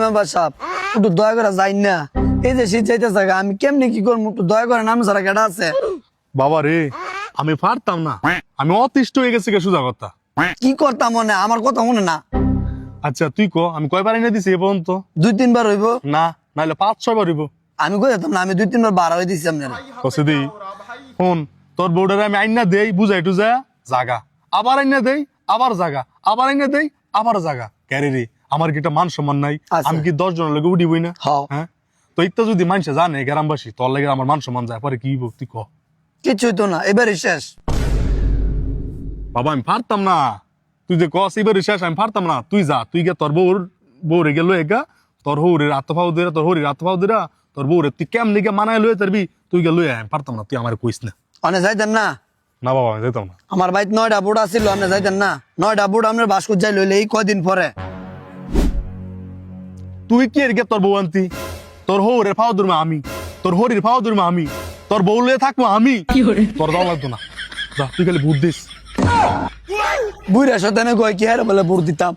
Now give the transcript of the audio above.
Member সাহেব একটু দয়া করে যাই না, এই যে শীত যাইতেছে আমি কেমনি কি করবো, একটু দয়া করে নাম ছাড়া কেটা আছে? বাবা রে, আমি পারতাম না, আমি অতিষ্ঠ হয়ে গেছি কে সোজা কথা। কি করতাম মনে, আমার কথা মনে না? আচ্ছা তুই কো, আমি কয়বার এনে দিছি এ পর্যন্ত? 2-3 বার হইব। না, নাহলে 5-6 বার হইব। আমি কই যেতাম না, আমি 2-3 বার বার হয়ে দিছি আপনার। কসে দিই ফোন, তোর বোর্ডারে আমি আইনা দেই বুঝাই টুজা জাগা, আবার আইনা দেই আবার জাগা, আবার আইনা দেই আবার জাগা। ক্যারেরি আমার কি একটা মান সম্মান নাই? আচ্ছা। আমি কি 10 জনের লগে উঠিবই না? হ্যাঁ। হ্যাঁ, তো ইত্যা যদি মানুষে জানে গ্রামবাসী তোর লাগে আমার মান সম্মান যায়, পরে কি হইব তুই ক? কিছুই তো না, এবারে শেষ। বাবা আমি পারতাম না, তুই যে কস এবারে শেষ, আমি পারতাম না। তুই যা, তুই গে তোর বউরে গেল এগা, তোর হৌরের আত্মফাও দিরা, তোর হরির আত্মফাও দিরা, তোর বউরে তুই কেমনি গে মানায় লয়ে তারবি, তুই গে লয়ে আমি পারতাম না, তুই আমার কইস না। অনে যাইতেন না? না বাবা আমি যেতাম না। আমার বাড়িতে 9টা বুট আসছিল, আপনি যাইতেন না? 9টা বুট আপনার বাস্কুট যাই লইলে এই কয়দিন পরে। তুই কি এর গে তোর বউ আনতি? তোর হৌরের ফাও দুর্মা আমি, তোর হরির ফাও দুর্মা আমি, তোর বউ লয়ে থাকবো আমি, তোর দাও লাগতো না। যা তুই খালি ভূত দিস। বুড়া শতানে কয় কি হারে বলে বুট দিতাম।